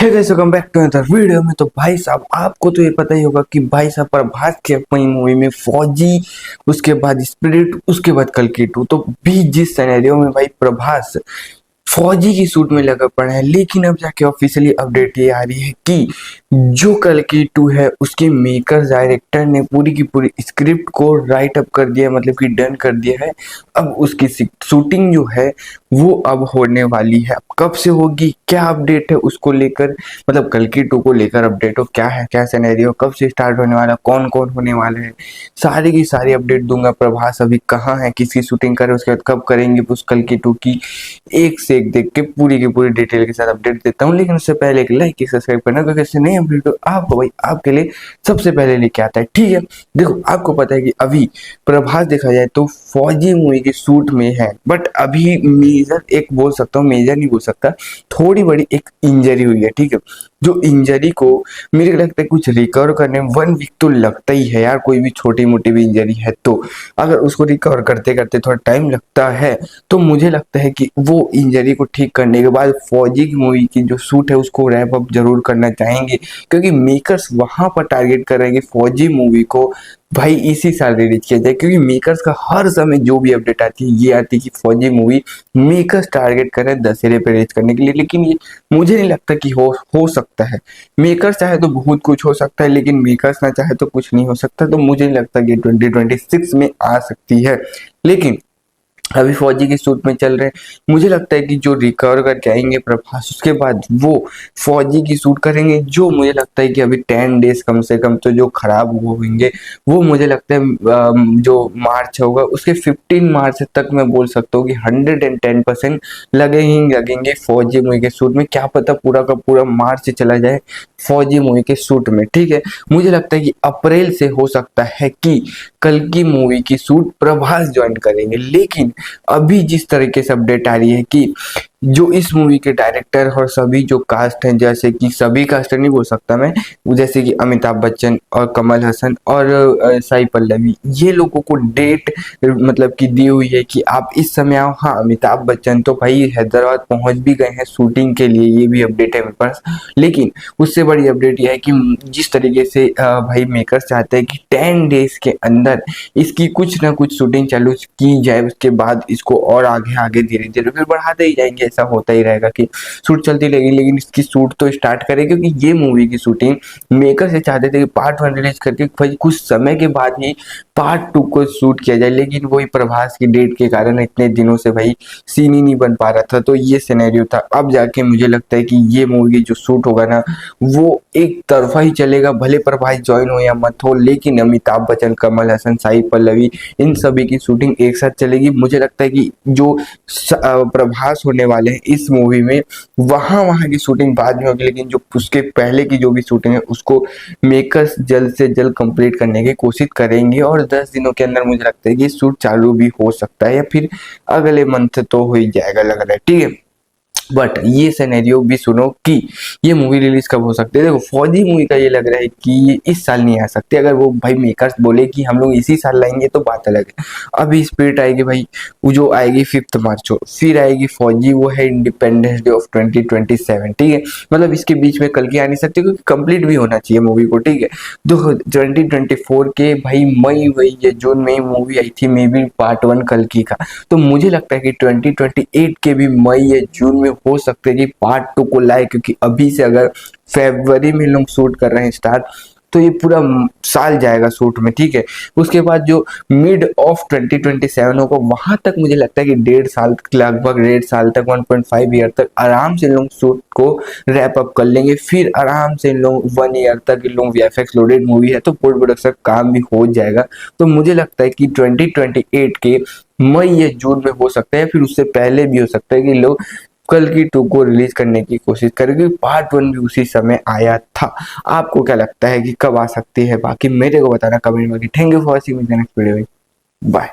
है guys, welcome back to another video में। तो भाई साहब, आपको तो ये पता ही होगा कि भाई साहब प्रभास की अपनी मूवी में फौजी, उसके बाद स्पिरिट, उसके बाद कल की टू, तो भी जिस सिनेरियो में भाई प्रभास फौजी की सूट में लगा पड़ा है, लेकिन अब जाके ऑफिशियली अपडेट ये आ रही है कि जो कल की टू है उसके मेकर डायरेक्टर ने पूरी की पूरी स्क्रिप्ट को राइट अप कर दिया, मतलब कि डन कर दिया है। अब उसकी शूटिंग जो है वो अब होने वाली है। अब कब से होगी, क्या अपडेट है उसको लेकर, मतलब कल की टू को लेकर अपडेट हो, क्या है, क्या सिनेरियो, कब से स्टार्ट होने वाला, कौन कौन होने वाला है, सारी की सारी अपडेट दूंगा। प्रभास अभी कहाँ है, किसकी शूटिंग करे, उसके बाद कब करेंगे उस कल की टू की, एक से एक देख के पूरी की पूरी डिटेल के साथ अपडेट देता हूँ। लेकिन उससे पहले एक लाइक, एक सब्सक्राइब करना, क्योंकि इससे नई अपडेट तो आपको भाई आपके लिए सबसे पहले लेके आता है। ठीक है, देखो आपको पता है कि अभी प्रभास देखा जाए तो फौजी मूवी के सूट में है, बट अभी मेजर एक बोल सकता हूँ, मेजर नहीं बोल सकता, थोड़ी बड़ी एक इंजरी हुई है। ठीक है, जो इंजरी को मेरे को लगता है कुछ रिकवर करने में 1 वीक तो लगता ही है यार। कोई भी छोटी मोटी भी इंजरी है तो अगर उसको रिकवर करते करते थोड़ा टाइम लगता है, तो मुझे लगता है कि वो इंजरी को ठीक करने के बाद फौजी की मूवी की जो शूट है उसको रैप अप जरूर करना चाहेंगे, क्योंकि मेकर्स वहां पर टारगेट कर रहे हैं कि फौजी मूवी को भाई इसी साल रिलीज किया जाए। क्योंकि मेकर्स का हर समय जो भी अपडेट आती है ये आती है कि फौजी मूवी मेकर्स टारगेट कर रहे हैं दशहरे पे रिलीज करने के लिए, लेकिन ये मुझे नहीं लगता कि हो सकता है। मेकर्स चाहे तो बहुत कुछ हो सकता है, लेकिन मेकर्स ना चाहे तो कुछ नहीं हो सकता। तो मुझे नहीं लगता कि 2026 में आ सकती है। लेकिन अभी फौजी के सूट में चल रहे हैं, मुझे लगता है कि जो रिकवर करके आएंगे प्रभास, उसके बाद वो फौजी की सूट करेंगे। जो मुझे लगता है कि अभी 10 डेज कम से कम तो जो खराब होंगे, वो मुझे लगता है जो मार्च होगा उसके 15 मार्च तक मैं बोल सकता हूँ कि 110% लगेंगे फौजी मूवी के सूट में। क्या पता पूरा का पूरा मार्च चला जाए फौजी मूवी के सूट में। ठीक है, मुझे लगता है कि अप्रैल से हो सकता है कि कल की मूवी की शूट प्रभास ज्वाइन करेंगे। लेकिन अभी जिस तरीके से अपडेट आ रही है कि जो इस मूवी के डायरेक्टर और सभी जो कास्ट हैं, जैसे कि सभी कास्ट नहीं बोल सकता मैं, जैसे कि अमिताभ बच्चन और कमल हसन और साई पल्लवी, ये लोगों को डेट मतलब कि दी हुई है कि आप इस समय आओ। हाँ, अमिताभ बच्चन तो भाई हैदराबाद पहुंच भी गए हैं शूटिंग के लिए, ये भी अपडेट है मेरे पास। लेकिन उससे बड़ी अपडेट यह है कि जिस तरीके से भाई मेकर्स चाहते हैं कि 10 डेज के अंदर इसकी कुछ ना कुछ शूटिंग चालू की जाए, उसके बाद इसको और आगे आगे धीरे धीरे फिर बढ़ाते ही जाएंगे। ऐसा होता ही रहेगा कि शूट चलती रहेगी, लेकिन इसकी शूट तो स्टार्ट करे, क्योंकि ये मूवी की शूटिंग मेकर से चाहते थे कि पार्ट 1 रिलीज करके भाई कुछ समय के बाद ही पार्ट 2 को शूट किया जाए। लेकिन वही प्रभास की डेट के कारण इतने दिनों से भाई सीन ही नहीं बन पा रहा था, तो ये सिनेरियो था। अब जाके मुझे लगता है कि ये मूवी जो शूट होगा ना, वो एक तरफा ही चलेगा, भले प्रभास ज्वाइन हो या मत हो, लेकिन अमिताभ बच्चन, कमल हसन, साई पल्लवी, इन सभी की शूटिंग एक साथ चलेगी। मुझे लगता है कि जो प्रभास होने वाले हैं इस मूवी में, वहां की शूटिंग बाद में होगी, लेकिन जो उसके पहले की जो भी शूटिंग है उसको मेकर्स जल्द से जल्द कंप्लीट करने की कोशिश करेंगे। और 10 दिनों के अंदर मुझे लगता है कि शूट चालू भी हो सकता है, या फिर अगले मंथ तो हो ही जाएगा लग रहा है। ठीक है, बट ये सिनेरियो भी सुनो कि ये मूवी रिलीज कब हो सकती है। देखो फौजी मूवी का ये लग रहा है कि ये इस साल नहीं आ सकती। अगर वो भाई मेकर्स बोले कि हम लोग इसी साल लाएंगे तो बात अलग है। अभी स्पिरिट आएगी भाई, वो जो आएगी 5 मार्च को, फिर आएगी फौजी, वो है इंडिपेंडेंस डे ऑफ 2027। ठीक है, मतलब इसके बीच में कल की आ नहीं सकती, क्योंकि कंप्लीट भी होना चाहिए मूवी को। ठीक है, देखो 2024 के भाई मई वही या जून में ही मूवी आई थी मे बी पार्ट 1 कल की का, तो मुझे लगता है कि 2028 के भी मई या जून में हो सकते हैं कि पार्ट 2 को लाए। क्योंकि अभी से अगर फरवरी में लोग शूट कर रहे हैं स्टार्ट, तो ये पूरा साल जाएगा शूट में। ठीक है, उसके बाद जो मिड ऑफ 2027 होगा, वहां तक मुझे लगता है कि 1.5 साल, लगभग 1.5 साल तक, 1.5 ईयर तक आराम से लोग शूट को रैप अप कर लेंगे। फिर आराम से लोग 1 ईयर तक लोग वीएफएक्स लोडेड मूवी है तो पोस्ट प्रोडक्शन काम भी हो जाएगा। तो मुझे लगता है कि 2028 के मई या जून में हो सकता है, फिर उससे पहले भी हो सकता है कि लोग कल की 2 को रिलीज करने की कोशिश करेंगे। पार्ट 1 भी उसी समय आया था। आपको क्या लगता है कि कब आ सकती है? बाकी मेरे को बताना कमेंट में। Thank you for watching, next video, bye.